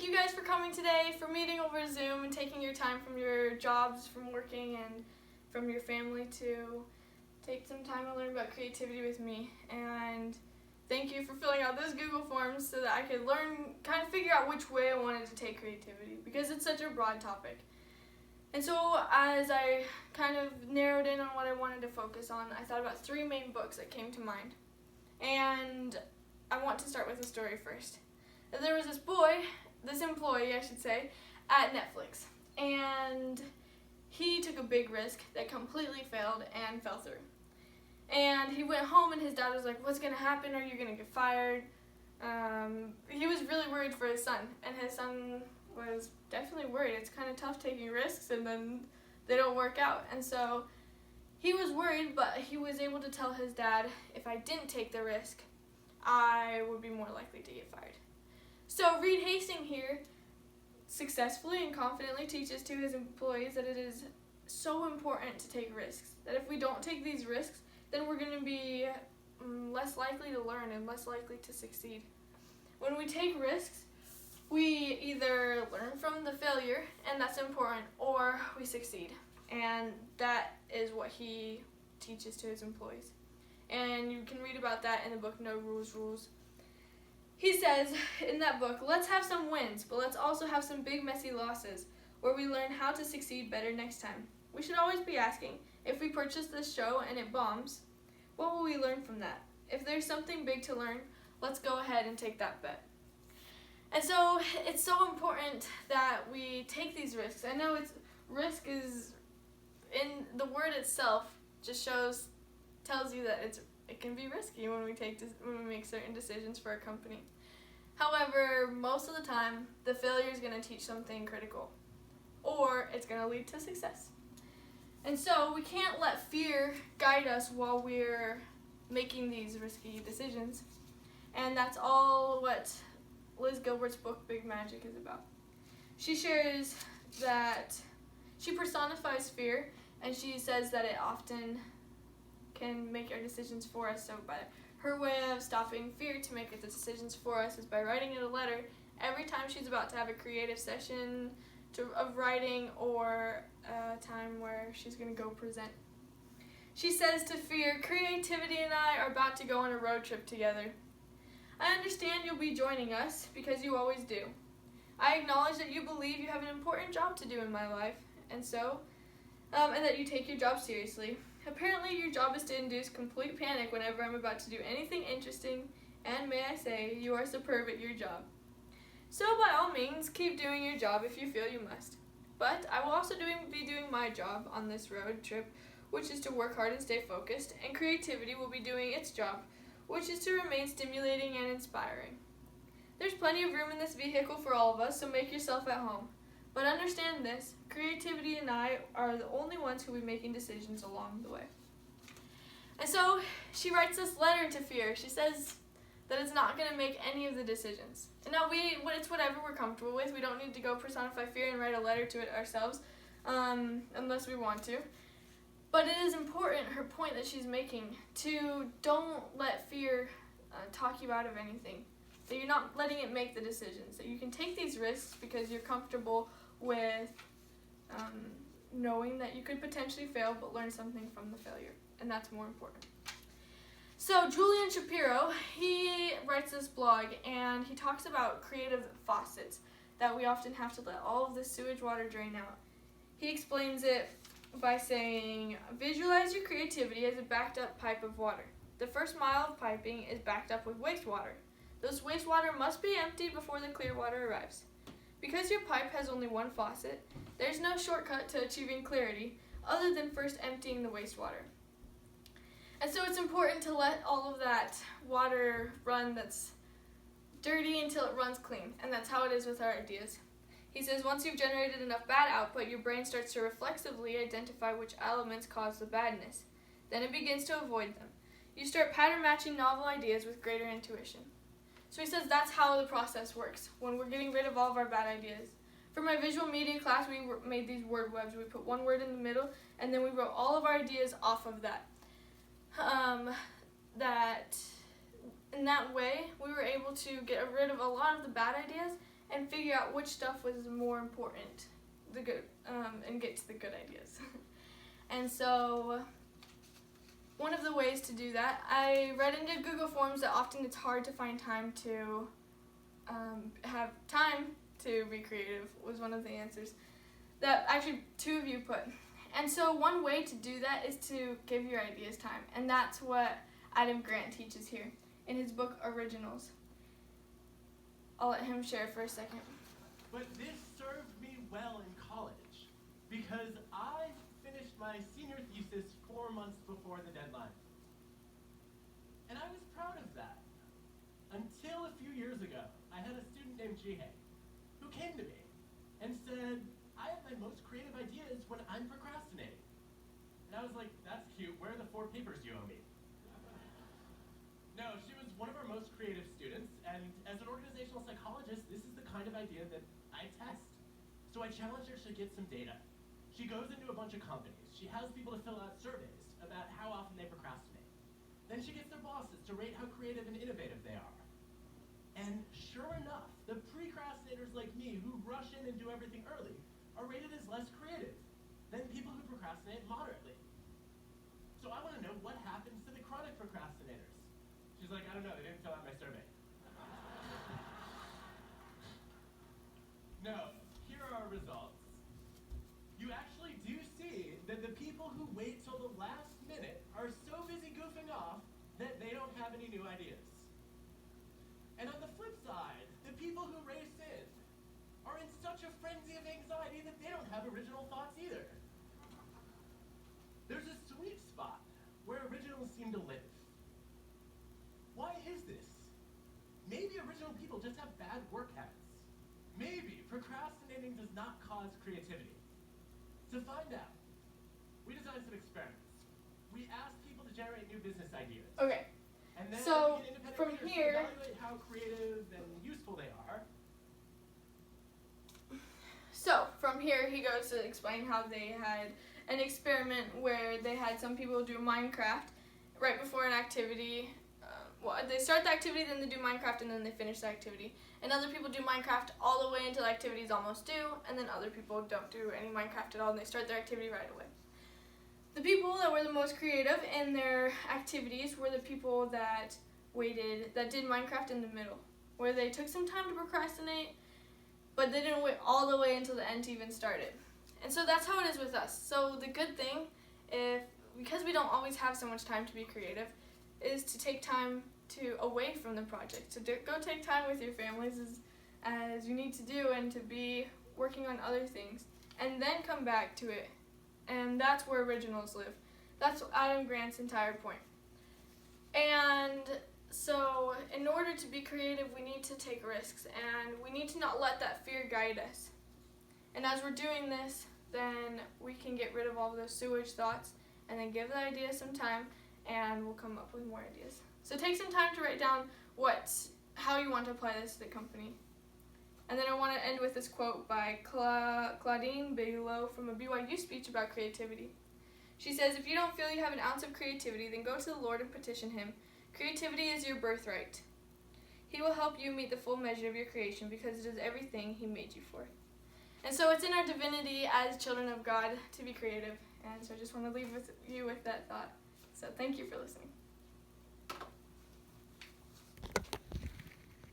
you guys for coming today, for meeting over Zoom and taking your time from your jobs, from working, and from your family to take some time to learn about creativity with me. And thank you for filling out those Google forms so that I could kind of figure out which way I wanted to take creativity, because it's such a broad topic. And so as I kind of narrowed in on what I wanted to focus on, I thought about 3 main books that came to mind. And I want to start with a story first. There was this employee, I should say, at Netflix. And he took a big risk that completely failed and fell through. And he went home and his dad was like, "What's going to happen? Are you going to get fired?" He was really worried for his son. And his son was definitely worried. It's kind of tough taking risks and then they don't work out. And so he was worried, but he was able to tell his dad, if I didn't take the risk, I would be more likely to get fired. So Reed Hastings here successfully and confidently teaches to his employees that it is so important to take risks. That if we don't take these risks, then we're going to be less likely to learn and less likely to succeed. When we take risks, we either learn from the failure, and that's important, or we succeed. And that is what he teaches to his employees. And you can read about that in the book No Rules Rules. He says in that book, let's have some wins, but let's also have some big messy losses where we learn how to succeed better next time. We should always be asking, if we purchase this show and it bombs, what will we learn from that? If there's something big to learn, let's go ahead and take that bet. And so it's so important that we take these risks. I know risk is, in the word itself, just tells you that it can be risky when we make certain decisions for a company. However, most of the time, the failure is going to teach something critical, or it's going to lead to success. And so we can't let fear guide us while we're making these risky decisions. And that's all what Liz Gilbert's book, Big Magic, is about. She shares that she personifies fear, and she says that it often can make our decisions for us. So by her way of stopping fear to make the decisions for us is by writing in a letter every time she's about to have a creative session of writing or a time where she's going to go present. She says to fear, "Creativity and I are about to go on a road trip together. I understand you'll be joining us because you always do. I acknowledge that you believe you have an important job to do in my life, and that you take your job seriously. Apparently your job is to induce complete panic whenever I'm about to do anything interesting, and may I say, you are superb at your job. So by all means, keep doing your job if you feel you must. But I will also be doing my job on this road trip, which is to work hard and stay focused, and creativity will be doing its job, which is to remain stimulating and inspiring. There's plenty of room in this vehicle for all of us, so make yourself at home. But understand this, creativity and I are the only ones who will be making decisions along the way." And so she writes this letter to fear. She says that it's not going to make any of the decisions. And now it's whatever we're comfortable with. We don't need to go personify fear and write a letter to it ourselves, unless we want to. But it is important, her point that she's making, to don't let fear talk you out of anything. That you're not letting it make the decisions. That you can take these risks because you're comfortable with knowing that you could potentially fail but learn something from the failure. And that's more important. So Julian Shapiro, he writes this blog and he talks about creative faucets that we often have to let all of the sewage water drain out. He explains it by saying, visualize your creativity as a backed up pipe of water. The first mile of piping is backed up with wastewater. This wastewater must be emptied before the clear water arrives. Because your pipe has only one faucet, there's no shortcut to achieving clarity other than first emptying the wastewater. And so it's important to let all of that water run that's dirty until it runs clean, and that's how it is with our ideas. He says once you've generated enough bad output, your brain starts to reflexively identify which elements cause the badness. Then it begins to avoid them. You start pattern matching novel ideas with greater intuition. So he says that's how the process works, when we're getting rid of all of our bad ideas. For my visual media class, we made these word webs. We put one word in the middle, and then we wrote all of our ideas off of that. In that way, we were able to get rid of a lot of the bad ideas and figure out which stuff was more important, and get to the good ideas. And so one of the ways to do that, I read into Google Forms that often it's hard to find time to have time to be creative, was one of the answers that actually 2 of you put. And so one way to do that is to give your ideas time, and that's what Adam Grant teaches here in his book Originals. I'll let him share for a second. But this served me well in college because I finished my senior thesis 4 months before the deadline. And I was proud of that. Until a few years ago, I had a student named Jihei who came to me and said, I have my most creative ideas when I'm procrastinating. And I was like, that's cute. Where are the 4 papers you owe me? No, she was one of our most creative students, and as an organizational psychologist, this is the kind of idea that I test. So I challenged her to get some data. She goes into a bunch of companies. She has people to fill out surveys about how often they procrastinate. Then she gets their bosses to rate how creative and innovative they are. And sure enough, the precrastinators like me who rush in and do everything early are rated as less creative than people who procrastinate moderately. So I want to know what happens to the chronic procrastinators. She's like, I don't know, they didn't fill out my survey. No, here are our results. You actually do see that the people who wait till the last minute are so busy goofing off that they don't have any new ideas. And on the flip side, the people who race in are in such a frenzy of anxiety that they don't have original thoughts either. There's a sweet spot where originals seem to live. Why is this? Maybe original people just have bad work habits. Maybe procrastinating does not cause creativity. To find out, we designed some experiments. We asked people to generate new business ideas. Okay. And then So we get independent from readers here, to evaluate how creative and useful they are. So from here, he goes to explain how they had an experiment where they had some people do Minecraft right before an activity. They start the activity, then they do Minecraft, and then they finish the activity. And other people do Minecraft all the way until the activity is almost due, and then other people don't do any Minecraft at all, and they start their activity right away. The people that were the most creative in their activities were the people that did Minecraft in the middle, where they took some time to procrastinate, but they didn't wait all the way until the end to even start it. And so that's how it is with us. So the good thing, because we don't always have so much time to be creative, is to take time away from the project, to go take time with your families as you need to do, and to be working on other things, and then come back to it. And that's where originals live. That's Adam Grant's entire point. And so in order to be creative, we need to take risks, and we need to not let that fear guide us. And as we're doing this, then we can get rid of all of those sewage thoughts, and then give the idea some time, and we'll come up with more ideas. So take some time to write down how you want to apply this to the company. And then I want to end with this quote by Claudine Bigelow from a BYU speech about creativity. She says, "If you don't feel you have an ounce of creativity, then go to the Lord and petition Him. Creativity is your birthright. He will help you meet the full measure of your creation because it is everything He made you for." And so it's in our divinity as children of God to be creative. And so I just want to leave you with that thought. So thank you for listening.